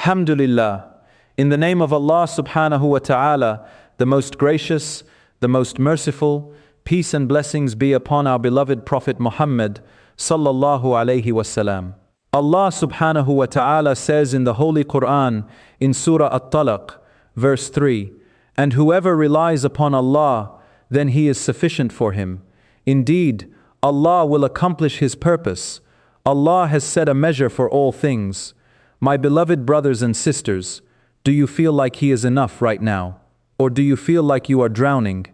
Alhamdulillah. In the name of Allah subhanahu wa ta'ala, the most gracious, the most merciful, peace and blessings be upon our beloved Prophet Muhammad sallallahu alayhi wasallam. Allah subhanahu wa ta'ala says in the Holy Quran in Surah At-Talaq, verse 3, "And whoever relies upon Allah, then He is sufficient for him. Indeed, Allah will accomplish His purpose. Allah has set a measure for all things." My beloved brothers and sisters, do you feel like He is enough right now? Or do you feel like you are drowning?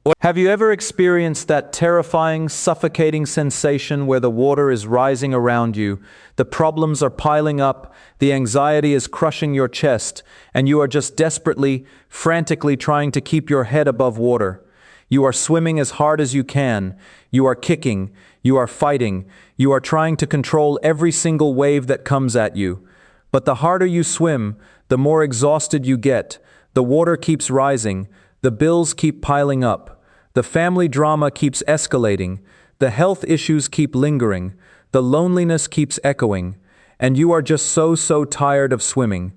Or have you ever experienced that terrifying, suffocating sensation where the water is rising around you, the problems are piling up, the anxiety is crushing your chest, and you are just desperately, frantically trying to keep your head above water? You are swimming as hard as you can, you are kicking, you are fighting, you are trying to control every single wave that comes at you. But the harder you swim, the more exhausted you get. The water keeps rising, the bills keep piling up, the family drama keeps escalating, the health issues keep lingering, the loneliness keeps echoing, and you are just so tired of swimming.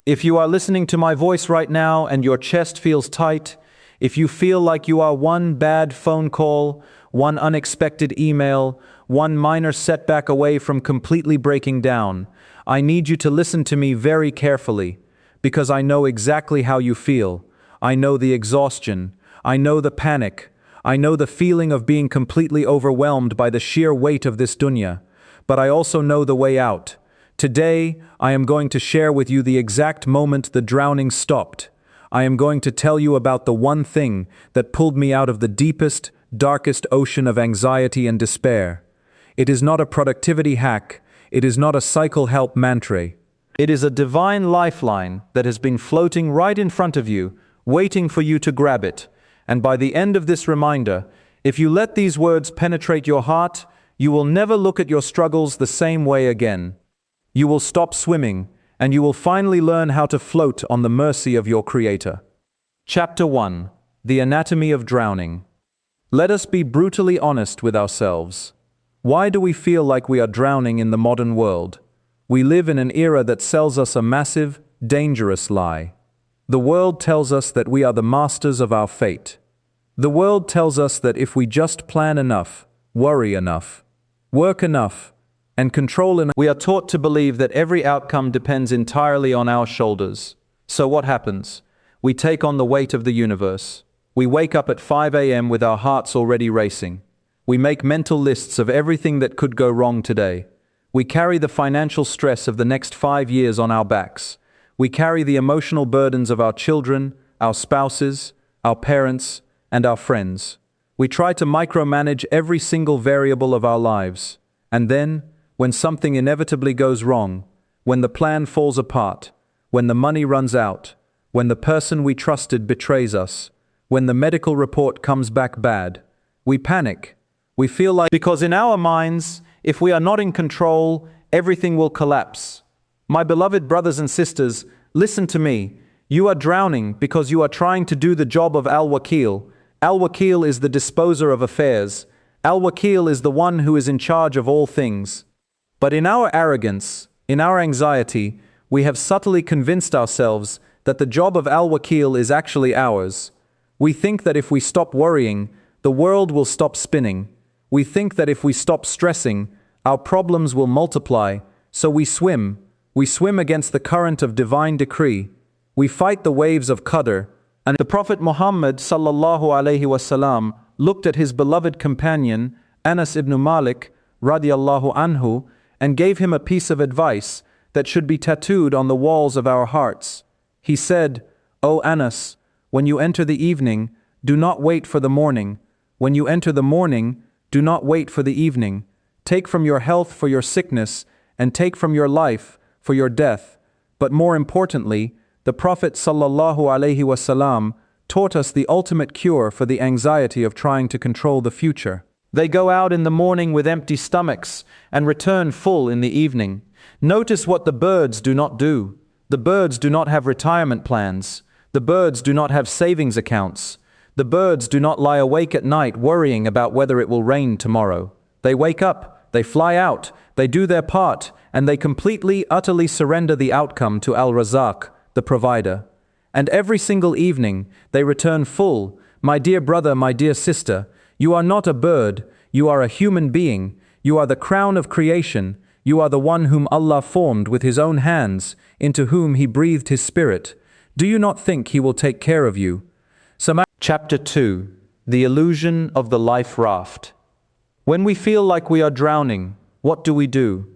If you are listening to my voice right now and your chest feels tight, if you feel like you are one bad phone call, one unexpected email, one minor setback away from completely breaking down, I need you to listen to me very carefully, because I know exactly how you feel. I know the exhaustion. I know the panic. I know the feeling of being completely overwhelmed by the sheer weight of this dunya. But I also know the way out. Today, I am going to share with you the exact moment the drowning stopped. I am going to tell you about the one thing that pulled me out of the deepest, darkest ocean of anxiety and despair. It is not a productivity hack. It is not a cycle help mantra. It is a divine lifeline that has been floating right in front of you, waiting for you to grab it. And by the end of this reminder, if you let these words penetrate your heart, you will never look at your struggles the same way again. You will stop swimming, and you will finally learn how to float on the mercy of your Creator. Chapter 1: The Anatomy of Drowning. Let us be brutally honest with ourselves. Why do we feel like we are drowning in the modern world? We live in an era that sells us a massive, dangerous lie. The world tells us that we are the masters of our fate. The world tells us that if we just plan enough, worry enough, work enough, and control enough, we are taught to believe that every outcome depends entirely on our shoulders. So what happens? We take on the weight of the universe. We wake up at 5 a.m. with our hearts already racing. We make mental lists of everything that could go wrong today. We carry the financial stress of the next 5 years on our backs. We carry the emotional burdens of our children, our spouses, our parents, and our friends. We try to micromanage every single variable of our lives. And then, when something inevitably goes wrong, when the plan falls apart, when the money runs out, when the person we trusted betrays us, when the medical report comes back bad, we panic. We feel like, because in our minds, if we are not in control, everything will collapse. My beloved brothers and sisters, listen to me. You are drowning because you are trying to do the job of Al-Wakil. Al-Wakil is the disposer of affairs. Al-Wakil is the one who is in charge of all things. But in our arrogance, in our anxiety, we have subtly convinced ourselves that the job of Al-Wakil is actually ours. We think that if we stop worrying, the world will stop spinning. We think that if we stop stressing, our problems will multiply, so we swim. We swim against the current of divine decree. We fight the waves of qadr. And the Prophet Muhammad sallallahu alayhi wasallam looked at his beloved companion, Anas ibn Malik radiallahu anhu, and gave him a piece of advice that should be tattooed on the walls of our hearts. He said, "O Anas, when you enter the evening, do not wait for the morning. When you enter the morning, do not wait for the evening. Take from your health for your sickness, and take from your life for your death." But more importantly, the Prophet sallallahu alaihi wasallam taught us the ultimate cure for the anxiety of trying to control the future. They go out in the morning with empty stomachs and return full in the evening. Notice what the birds do not do. The birds do not have retirement plans. The birds do not have savings accounts. The birds do not lie awake at night worrying about whether it will rain tomorrow. They wake up, they fly out, they do their part, and they completely, utterly surrender the outcome to Al-Razaq, the provider. And every single evening, they return full. My dear brother, my dear sister, you are not a bird, you are a human being, you are the crown of creation, you are the one whom Allah formed with His own hands, into whom He breathed His Spirit. Do you not think He will take care of you? Chapter 2. The Illusion of the Life Raft. When we feel like we are drowning, what do?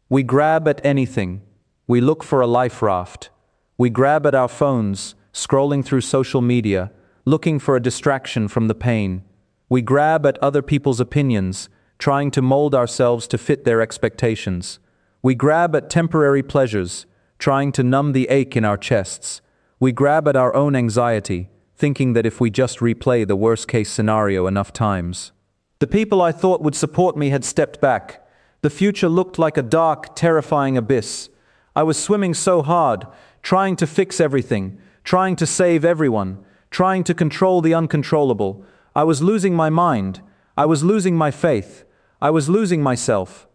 We grab at anything. We look for a life raft. We grab at our phones, scrolling through social media, looking for a distraction from the pain. We grab at other people's opinions, trying to mold ourselves to fit their expectations. We grab at temporary pleasures, trying to numb the ache in our chests. We grab at our own anxiety, thinking that if we just replay the worst-case scenario enough times. The people I thought would support me had stepped back. The future looked like a dark, terrifying abyss. I was swimming so hard, trying to fix everything, trying to save everyone, trying to control the uncontrollable. I was losing my mind. I was losing my faith. I was losing myself.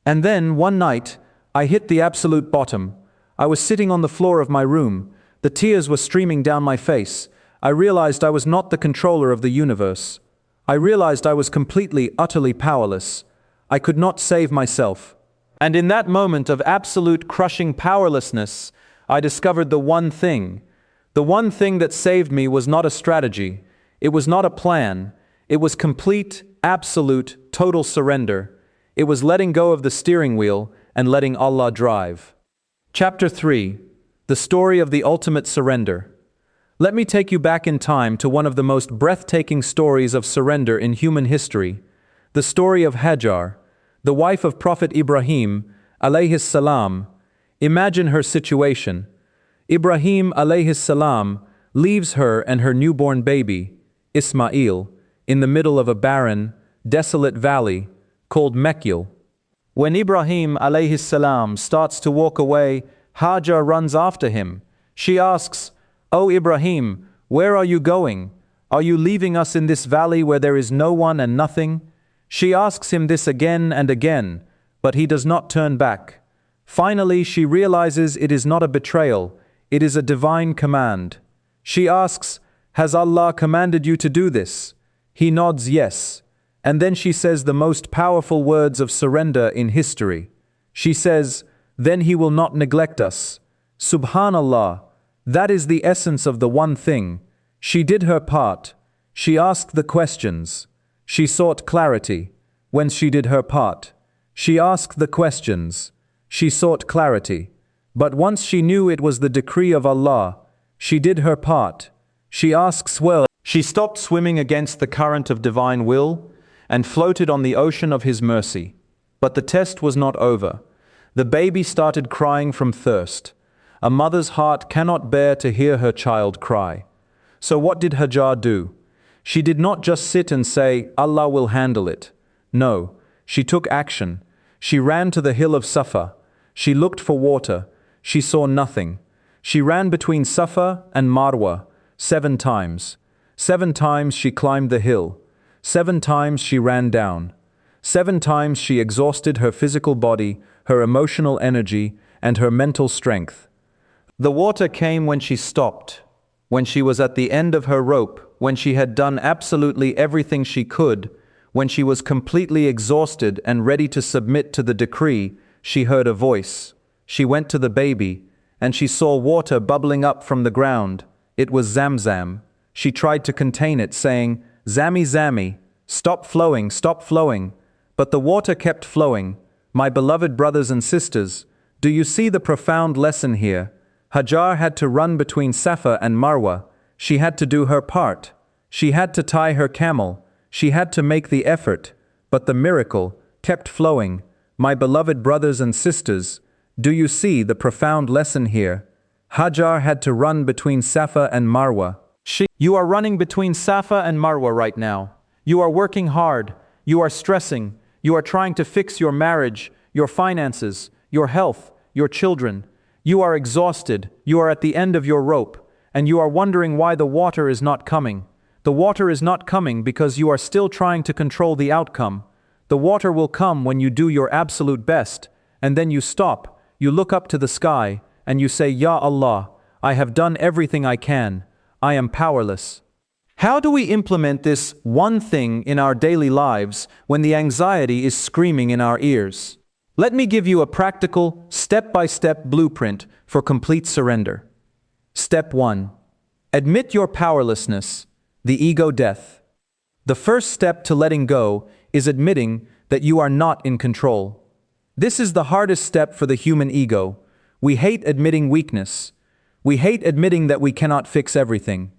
And then, one night, I hit the absolute bottom. I was sitting on the floor of my room. The tears were streaming down my face. I realized I was not the controller of the universe. I realized I was completely, utterly powerless. I could not save myself. And in that moment of absolute crushing powerlessness, I discovered the one thing. The one thing that saved me was not a strategy. It was not a plan. It was complete, absolute, total surrender. It was letting go of the steering wheel and letting Allah drive. Chapter 3. The Story of the Ultimate Surrender. Let me take you back in time to one of the most breathtaking stories of surrender in human history. The story of Hajar, the wife of Prophet Ibrahim, alayhis salam. Imagine her situation. Ibrahim alayhis salam leaves her and her newborn baby, Ismail, in the middle of a barren, desolate valley called Mekil. When Ibrahim alayhis salam starts to walk away, Hajar runs after him. She asks, "O Ibrahim, where are you going? Are you leaving us in this valley where there is no one and nothing?" She asks him this again and again, but he does not turn back. Finally, she realizes it is not a betrayal, it is a divine command. She asks, "Has Allah commanded you to do this?" He nods yes. And then she says the most powerful words of surrender in history. She says, "Then He will not neglect us." Subhanallah. That is the essence of the one thing. She did her part. She asked the questions. She sought clarity. When she did her part, she asked the questions. She sought clarity. But once she knew it was the decree of Allah, she did her part. She asks well. She stopped swimming against the current of divine will and floated on the ocean of His mercy. But the test was not over. The baby started crying from thirst. A mother's heart cannot bear to hear her child cry. So what did Hajar do? She did not just sit and say, "Allah will handle it." No, she took action. She ran to the hill of Safa. She looked for water. She saw nothing. She ran between Safa and Marwa 7 times. 7 times she climbed the hill. 7 times she ran down. 7 times she exhausted her physical body, her emotional energy, and her mental strength. The water came when she stopped, when she was at the end of her rope, when she had done absolutely everything she could, when she was completely exhausted and ready to submit to the decree. She heard a voice. She went to the baby, and she saw water bubbling up from the ground. It was Zamzam. She tried to contain it, saying, "Zami, Zami, stop flowing, stop flowing." But the water kept flowing. My beloved brothers and sisters, do you see the profound lesson here? Hajar had to run between Safa and Marwa. She had to do her part. She had to tie her camel. She had to make the effort. But the miracle kept flowing. My beloved brothers and sisters, do you see the profound lesson here? Hajar had to run between Safa and Marwa. You are running between Safa and Marwa right now. You are working hard. You are stressing. You are trying to fix your marriage, your finances, your health, your children. You are exhausted. You are at the end of your rope, and you are wondering why the water is not coming. The water is not coming because you are still trying to control the outcome. The water will come when you do your absolute best, and then you stop, you look up to the sky, and you say, Ya Allah, I have done everything I can, I am powerless. How do we implement this one thing in our daily lives when the anxiety is screaming in our ears? Let me give you a practical, step-by-step blueprint for complete surrender. Step 1. Admit your powerlessness, the ego death. The first step to letting go is admitting that you are not in control. This is the hardest step for the human ego. We hate admitting weakness. We hate admitting that we cannot fix everything.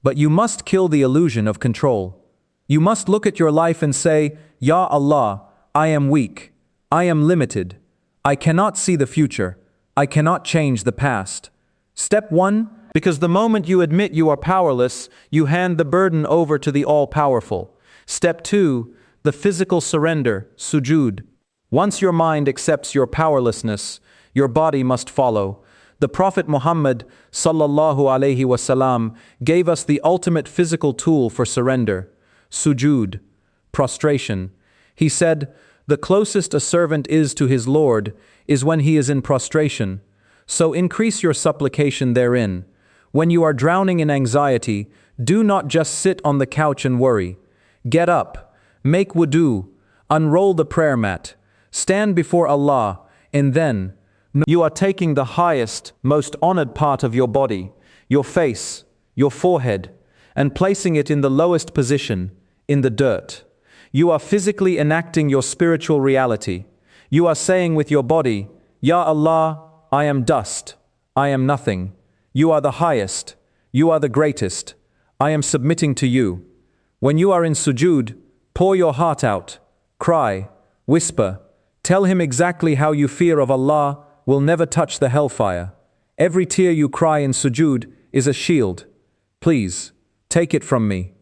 But you must kill the illusion of control. You must look at your life and say, Ya Allah, I am weak. I am limited. I cannot see the future. I cannot change the past. Step 1, because the moment you admit you are powerless, you hand the burden over to the all-powerful. Step 2, the physical surrender, sujood. Once your mind accepts your powerlessness, your body must follow. The Prophet Muhammad sallallahu alaihi wasallam gave us the ultimate physical tool for surrender, sujood, prostration. He said, the closest a servant is to his Lord is when he is in prostration. So increase your supplication therein. When you are drowning in anxiety, do not just sit on the couch and worry. Get up, make wudu, unroll the prayer mat, stand before Allah, and then you are taking the highest, most honored part of your body, your face, your forehead, and placing it in the lowest position, in the dirt. You are physically enacting your spiritual reality. You are saying with your body, Ya Allah, I am dust. I am nothing. You are the highest. You are the greatest. I am submitting to you. When you are in sujood, pour your heart out. Cry, whisper. Tell him exactly how you fear of Allah will never touch the hellfire. Every tear you cry in sujood is a shield. Please, take it from me.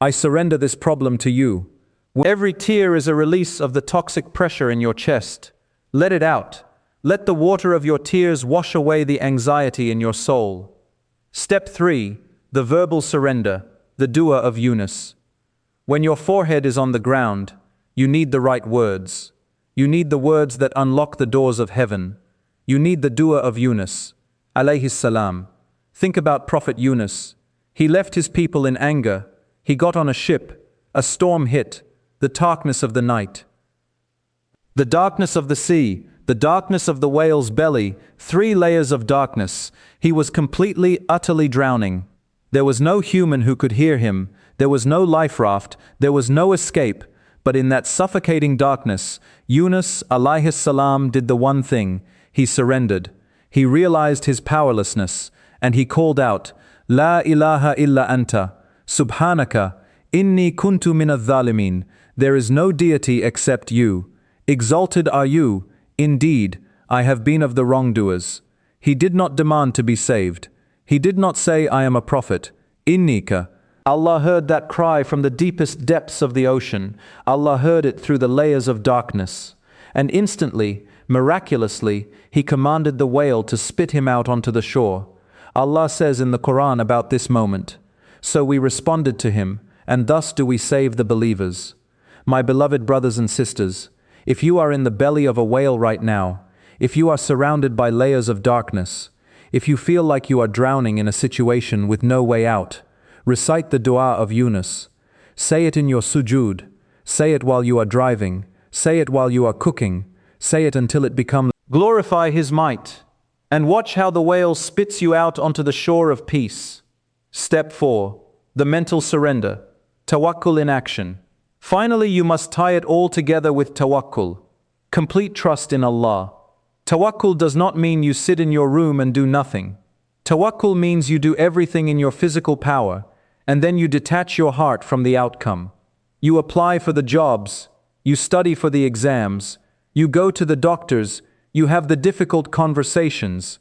I surrender this problem to you. Every tear is a release of the toxic pressure in your chest. Let it out. Let the water of your tears wash away the anxiety in your soul. Step 3, the verbal surrender, the dua of Yunus. When your forehead is on the ground, you need the right words. You need the words that unlock the doors of heaven. You need the dua of Yunus, alayhi salam. Think about Prophet Yunus. He left his people in anger. He got on a ship. A storm hit. The darkness of the night. The darkness of the sea. The darkness of the whale's belly. 3 layers of darkness. He was completely, utterly drowning. There was no human who could hear him. There was no life raft. There was no escape. But in that suffocating darkness, Yunus alayhi salam did the one thing. He surrendered. He realized his powerlessness, and he called out, La ilaha illa anta, subhanaka, inni kuntu min adh-dhalimin. There is no deity except you. Exalted are you. Indeed, I have been of the wrongdoers. He did not demand to be saved. He did not say, I am a prophet. Innika. Allah heard that cry from the deepest depths of the ocean. Allah heard it through the layers of darkness. And instantly, miraculously, He commanded the whale to spit him out onto the shore. Allah says in the Quran about this moment, so we responded to Him, and thus do we save the believers. My beloved brothers and sisters, if you are in the belly of a whale right now, if you are surrounded by layers of darkness, if you feel like you are drowning in a situation with no way out, recite the dua of Yunus. Say it in your sujood. Say it while you are driving. Say it while you are cooking. Say it until it becomes. Glorify His might, and watch how the whale spits you out onto the shore of peace. Step 4. The mental surrender. Tawakkul in action. Finally, you must tie it all together with tawakkul. Complete trust in Allah. Tawakkul does not mean you sit in your room and do nothing. Tawakkul means you do everything in your physical power, and then you detach your heart from the outcome. You apply for the jobs, you study for the exams, you go to the doctors, you have the difficult conversations.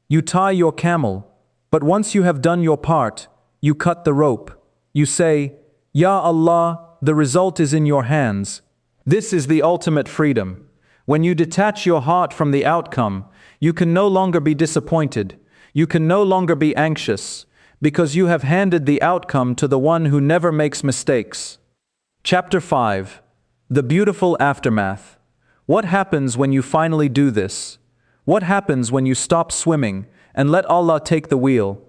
You tie your camel, but once you have done your part, you cut the rope. You say, Ya Allah, the result is in your hands. This is the ultimate freedom. When you detach your heart from the outcome, you can no longer be disappointed. You can no longer be anxious, because you have handed the outcome to the one who never makes mistakes. Chapter 5. The beautiful aftermath. What happens when you finally do this? What happens when you stop swimming and let Allah take the wheel?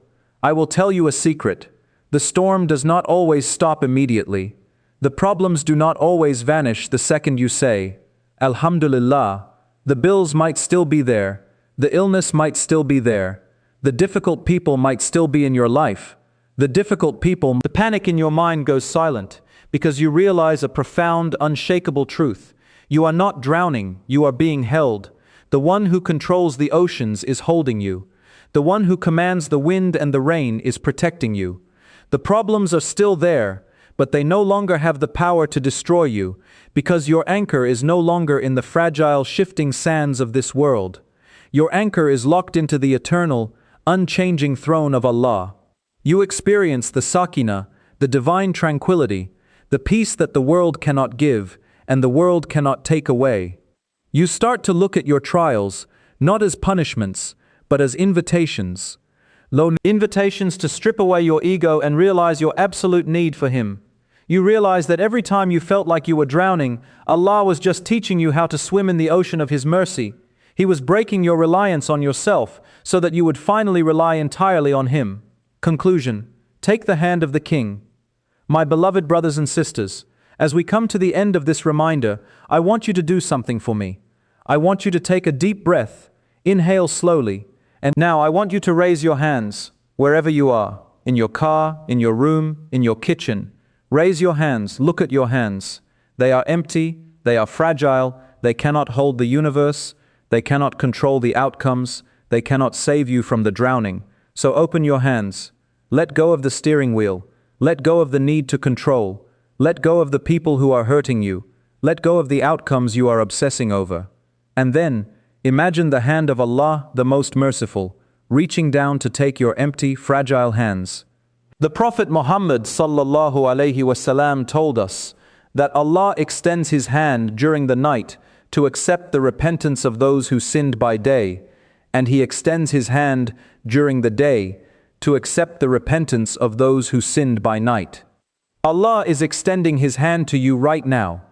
I will tell you a secret. The storm does not always stop immediately. The problems do not always vanish the second you say, Alhamdulillah. The bills might still be there. The illness might still be there. The difficult people might still be in your life. The panic in your mind goes silent because you realize a profound, unshakable truth. You are not drowning, you are being held. The one who controls the oceans is holding you. The one who commands the wind and the rain is protecting you. The problems are still there, but they no longer have the power to destroy you, because your anchor is no longer in the fragile, shifting sands of this world. Your anchor is locked into the eternal, unchanging throne of Allah. You experience the sakina, the divine tranquility, the peace that the world cannot give, and the world cannot take away. You start to look at your trials, not as punishments, but as invitations. Invitations to strip away your ego and realize your absolute need for Him. You realize that every time you felt like you were drowning, Allah was just teaching you how to swim in the ocean of His mercy. He was breaking your reliance on yourself so that you would finally rely entirely on Him. Conclusion: take the hand of the King. My beloved brothers and sisters, as we come to the end of this reminder, I want you to do something for me. I want you to take a deep breath, inhale slowly, and now I want you to raise your hands, wherever you are, in your car, in your room, in your kitchen. Raise your hands, look at your hands. They are empty, they are fragile, they cannot hold the universe, they cannot control the outcomes, they cannot save you from the drowning. So open your hands, let go of the steering wheel, let go of the need to control, let go of the people who are hurting you, let go of the outcomes you are obsessing over. And then, imagine the hand of Allah, the Most Merciful, reaching down to take your empty, fragile hands. The Prophet Muhammad sallallahu alaihi wasallam told us that Allah extends His hand during the night to accept the repentance of those who sinned by day, and He extends His hand during the day to accept the repentance of those who sinned by night. Allah is extending His hand to you right now.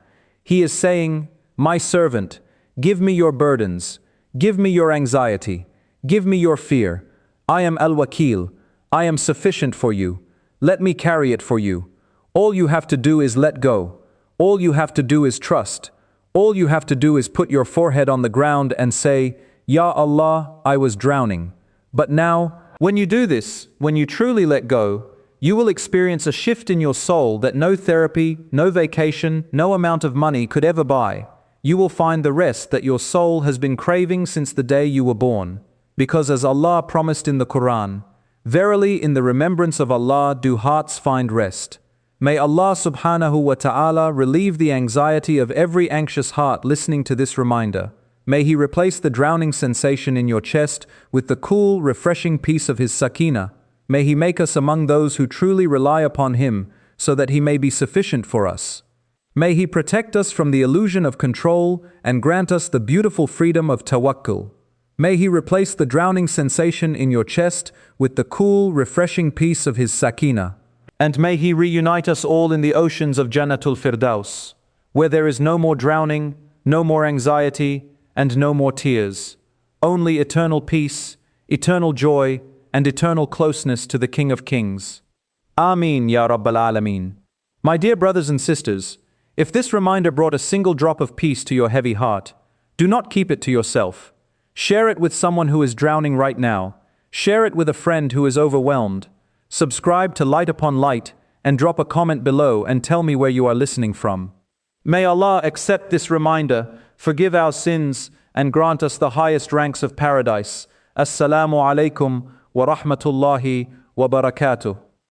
He is saying, "My servant, give me your burdens, give me your anxiety, give me your fear. I am Al-Wakil, I am sufficient for you. Let me carry it for you. All you have to do is let go. All you have to do is trust. All you have to do is put your forehead on the ground and say, Ya Allah, I was drowning. But now, when you do this, when you truly let go, you will experience a shift in your soul that no therapy, no vacation, no amount of money could ever buy. You will find the rest that your soul has been craving since the day you were born. Because as Allah promised in the Quran, verily in the remembrance of Allah do hearts find rest. May Allah subhanahu wa ta'ala relieve the anxiety of every anxious heart listening to this reminder. May He replace the drowning sensation in your chest with the cool, refreshing peace of His sakina. May He make us among those who truly rely upon Him so that He may be sufficient for us. May He protect us from the illusion of control and grant us the beautiful freedom of tawakkul. May He replace the drowning sensation in your chest with the cool, refreshing peace of His sakina. And may He reunite us all in the oceans of Jannatul Firdaus, where there is no more drowning, no more anxiety, and no more tears. Only eternal peace, eternal joy, and eternal closeness to the King of Kings. Ameen, Ya Rabbal Alameen. My dear brothers and sisters, if this reminder brought a single drop of peace to your heavy heart, do not keep it to yourself. Share it with someone who is drowning right now. Share it with a friend who is overwhelmed. Subscribe to Light Upon Light and drop a comment below and tell me where you are listening from. May Allah accept this reminder, forgive our sins, and grant us the highest ranks of paradise. Assalamu alaikum wa rahmatullahi wa barakatuh.